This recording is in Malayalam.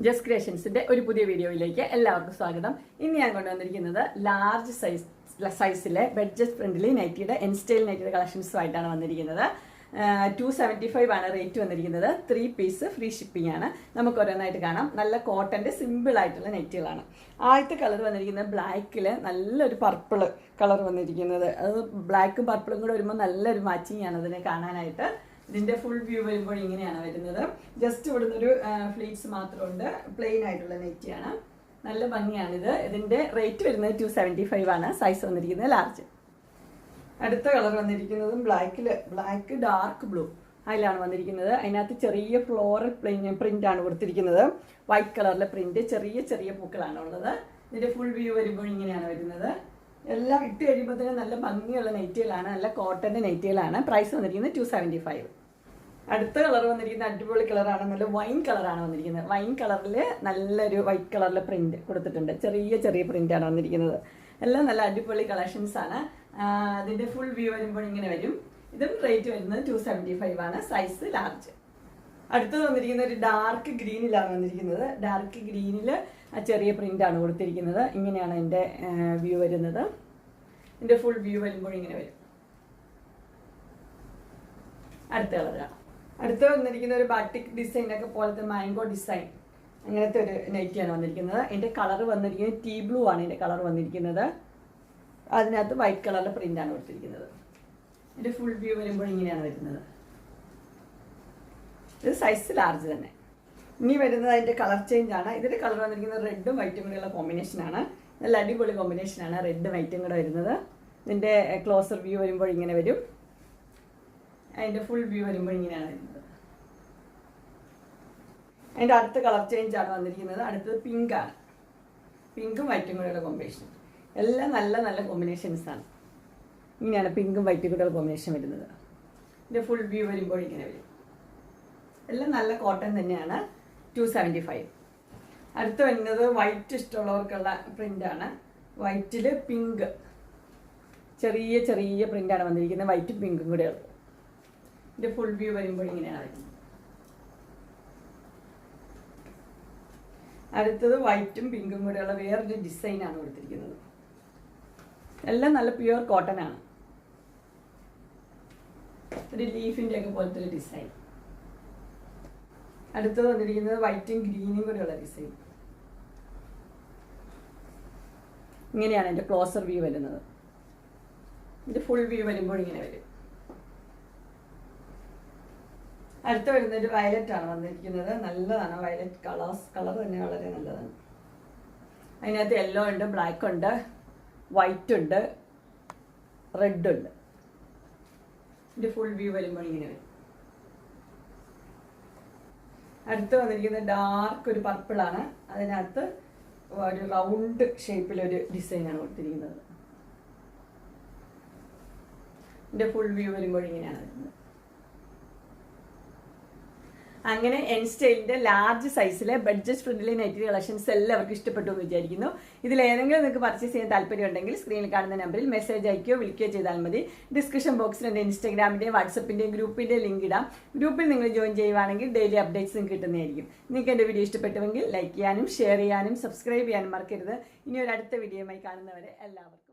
ജസ്റ്റ് ക്രിയേഷൻസിന്റെ ഒരു പുതിയ വീഡിയോയിലേക്ക് എല്ലാവർക്കും സ്വാഗതം. ഇന്ന് ഞാൻ കൊണ്ടുവന്നിരിക്കുന്നത് ലാർജ് സൈസിലെ ബഡ്ജറ്റ് ഫ്രണ്ട്ലി നൈറ്റിയുടെ സ്റ്റൈൽ നൈറ്റിയുടെ കളക്ഷൻസുമായിട്ടാണ് വന്നിരിക്കുന്നത്. 275 ആണ് റേറ്റ് വന്നിരിക്കുന്നത്. 3 പീസ് ഫ്രീ ഷിപ്പിംഗ് ആണ്. നമുക്ക് ഓരോന്നായിട്ട് കാണാം. നല്ല കോട്ടന്റെ സിമ്പിൾ ആയിട്ടുള്ള നെറ്റുകളാണ്. ആദ്യത്തെ കളർ വന്നിരിക്കുന്നത് ബ്ലാക്കിൽ നല്ലൊരു പർപ്പിൾ കളർ വന്നിരിക്കുന്നത്. അത് ബ്ലാക്കും പർപ്പിളും കൂടെ വരുമ്പോൾ നല്ലൊരു മാച്ചിങ് ആണ് അതിനെ കാണാനായിട്ട്. ഇതിന്റെ ഫുൾ വ്യൂ വരുമ്പോൾ ഇങ്ങനെയാണ് വരുന്നത്. ജസ്റ്റ് ഇവിടുന്ന് ഒരു ഫ്ലീറ്റ്സ് മാത്രമുണ്ട്. പ്ലെയിൻ ആയിട്ടുള്ള നെറ്റിയാണ്. നല്ല ഭംഗിയാണിത്. ഇതിന്റെ റേറ്റ് വരുന്നത് 275 ആണ്. സൈസ് വന്നിരിക്കുന്നത് ലാർജ്. അടുത്ത കളർ വന്നിരിക്കുന്നതും ബ്ലാക്ക് ഡാർക്ക് ബ്ലൂ അതിലാണ് വന്നിരിക്കുന്നത്. അതിനകത്ത് ചെറിയ ഫ്ലോറൽ പ്രിന്റ് ആണ് കൊടുത്തിരിക്കുന്നത്. വൈറ്റ് കളറിലെ പ്രിന്റ്, ചെറിയ ചെറിയ പൂക്കളാണ് ഉള്ളത്. ഇതിന്റെ ഫുൾ വ്യൂ വരുമ്പോൾ ഇങ്ങനെയാണ് വരുന്നത്. എല്ലാം ഇട്ട് കഴിയുമ്പോൾ തന്നെ നല്ല ഭംഗിയുള്ള നെറ്റുകളാണ്. നല്ല കോട്ടന്റെ നെറ്റുകളാണ്. പ്രൈസ് വന്നിരിക്കുന്നത് 275. അടുത്ത കളർ വന്നിരിക്കുന്നത് അടിപൊളി കളറാണ്. നല്ല വൈൻ കളറാണ് വന്നിരിക്കുന്നത്. വൈൻ കളറിൽ നല്ലൊരു വൈറ്റ് കളറിലെ പ്രിന്റ് കൊടുത്തിട്ടുണ്ട്. ചെറിയ ചെറിയ പ്രിന്റ് ആണ് വന്നിരിക്കുന്നത്. എല്ലാം നല്ല അടിപൊളി കളക്ഷൻസ് ആണ്. അതിന്റെ ഫുൾ വ്യൂ വരുമ്പോൾ ഇങ്ങനെ വരും. ഇതും റേറ്റ് വരുന്നത് 275 ആണ്. Size large. അടുത്തത് വന്നിരിക്കുന്നത് ഒരു ഡാർക്ക് ഗ്രീനിലാണ് വന്നിരിക്കുന്നത്. ഡാർക്ക് ഗ്രീനിൽ ചെറിയ പ്രിന്റ് ആണ് കൊടുത്തിരിക്കുന്നത്. ഇങ്ങനെയാണ് എൻ്റെ വ്യൂ വരുന്നത്. ഇതിന്റെ ഫുൾ വ്യൂ വരുമ്പോൾ ഇങ്ങനെ വരും. അടുത്ത കളറാണ്. അടുത്ത് വന്നിരിക്കുന്ന ഒരു ബാറ്റിക് ഡിസൈൻ ഒക്കെ പോലത്തെ മാംഗോ ഡിസൈൻ അങ്ങനത്തെ ഒരു നൈറ്റിയാണ് വന്നിരിക്കുന്നത്. എൻ്റെ കളർ വന്നിരിക്കുന്നത് ടീ ബ്ലൂ ആണ്. എൻ്റെ കളർ വന്നിരിക്കുന്നത്. അതിനകത്ത് വൈറ്റ് കളറിലെ പ്രിന്റ് ആണ് കൊടുത്തിരിക്കുന്നത്. ഇതിന്റെ ഫുൾ വ്യൂ വരുമ്പോൾ ഇങ്ങനെയാണ് വരുന്നത്. ഇത് സൈസ് ലാർജ് തന്നെ. ഇനി വരുന്നത് അതിന്റെ കളർ ചേഞ്ച് ആണ്. ഇതിന്റെ കളർ വന്നിരിക്കുന്നത് റെഡും വൈറ്റും കൂടെയുള്ള കോമ്പിനേഷനാണ്. നല്ല അടിപൊളി കോമ്പിനേഷനാണ് റെഡും വൈറ്റും കൂടെ വരുന്നത്. ഇതിന്റെ ക്ലോസർ വ്യൂ വരുമ്പോൾ ഇങ്ങനെ വരും. അതിന്റെ ഫുൾ വ്യൂ വരുമ്പോൾ ഇങ്ങനെയാണ് വരുന്നത്. അതിന്റെ അടുത്ത കളർ ചേഞ്ച് ആണ് വന്നിരിക്കുന്നത്. അടുത്തത് പിങ്ക് ആണ്. പിങ്കും വൈറ്റും കൂടെയുള്ള കോമ്പിനേഷൻ. എല്ലാം നല്ല നല്ല കോമ്പിനേഷൻസ് ആണ്. ഇങ്ങനെയാണ് പിങ്കും വൈറ്റും കൂടെയുള്ള കോമ്പിനേഷൻ വരുന്നത്. ഇതിന്റെ ഫുൾ വ്യൂ വരുമ്പോൾ ഇങ്ങനെ വരും. എല്ലാം നല്ല കോട്ടൺ തന്നെയാണ്. 275. അടുത്ത് വരുന്നത് വൈറ്റ് ഇഷ്ടമുള്ളവർക്കുള്ള പ്രിന്റ് ആണ്. വൈറ്റിൽ പിങ്ക് ചെറിയ ചെറിയ പ്രിന്റ് ആണ് വന്നിരിക്കുന്നത്. വൈറ്റും പിങ്കും കൂടെ ഉള്ളത്. ഇതിന്റെ ഫുൾ വ്യൂ വരുമ്പോൾ ഇങ്ങനെയാണ് വരുന്നത്. അടുത്തത് വൈറ്റും പിങ്കും കൂടെയുള്ള വേറൊരു ഡിസൈൻ ആണ് കൊടുത്തിരിക്കുന്നത്. എല്ലാം നല്ല പ്യുവർ കോട്ടൺ ആണ്. ഒരു ലീഫിന്റെ ഒക്കെ പോലത്തെ ഒരു ഡിസൈൻ. അടുത്തത് വന്നിരിക്കുന്നത് വൈറ്റും ഗ്രീനും കൂടെയുള്ള ഡിസൈൻ. ഇങ്ങനെയാണ് എൻ്റെ ക്ലോസർ വ്യൂ വരുന്നത്. ഇതിന്റെ ഫുൾ വ്യൂ വരുമ്പോൾ ഇങ്ങനെ വരും. അടുത്ത വരുന്നത് ഒരു വയലറ്റ് ആണ് വന്നിരിക്കുന്നത്. നല്ലതാണ് വയലറ്റ് കളർ തന്നെ വളരെ നല്ലതാണ്. അതിനകത്ത് യെല്ലോ ഉണ്ട്, ബ്ലാക്ക് ഉണ്ട്, വൈറ്റ് ഉണ്ട്, റെഡ് ഉണ്ട്. ഇതിന്റെ ഫുൾ വ്യൂ വരുമ്പോൾ ഇങ്ങനെ വരും. അടുത്ത് വന്നിരിക്കുന്നത് ഡാർക്ക് ഒരു പർപ്പിൾ ആണ്. അതിനകത്ത് ഒരു റൗണ്ട് ഷേപ്പിലൊരു ഡിസൈനാണ് കൊടുത്തിരിക്കുന്നത്. ഇതിന്റെ ഫുൾ വ്യൂ വരുമ്പോൾ ഇങ്ങനെയാണ് വരുന്നത്. അങ്ങനെ സ്റ്റൈലിന്റെ ലാർജ് സൈസിലെ ബഡ്ജറ്റ് ഫ്രണ്ട്ലി നൈറ്റി കളക്ഷൻസ് എല്ലാവർക്കും ഇഷ്ടപ്പെട്ടു എന്ന് വിചാരിക്കുന്നു. ഇതിൽ ഏതെങ്കിലും നിങ്ങൾക്ക് പർച്ചേസ് ചെയ്യാൻ താല്പര്യമുണ്ടെങ്കിൽ സ്ക്രീനിൽ കാണുന്ന നമ്പറിൽ മെസ്സേജ് അയക്കുകയോ വിളിക്കുകയോ ചെയ്താൽ മതി. ഡിസ്ക്രിപ്ഷൻ ബോക്സിൽ എൻ്റെ ഇൻസ്റ്റാഗ്രാമിൻ്റെയും വാട്സപ്പിൻ്റെയും ഗ്രൂപ്പിൻ്റെ ലിങ്ക് ഇടാം. ഗ്രൂപ്പിൽ നിങ്ങൾ ജോയിൻ ചെയ്യുവാണെങ്കിൽ ഡെയിലി അപ്ഡേറ്റ്സും കിട്ടുന്നതായിരിക്കും. നിങ്ങൾക്ക് എൻ്റെ വീഡിയോ ഇഷ്ടപ്പെട്ടുവെങ്കിൽ ലൈക്ക് ചെയ്യാനും ഷെയർ ചെയ്യാനും സബ്സ്ക്രൈബ് ചെയ്യാനും മറക്കരുത്. ഇനി ഒരു അടുത്ത വീഡിയോയുമായി കാണുന്നവരെ എല്ലാവർക്കും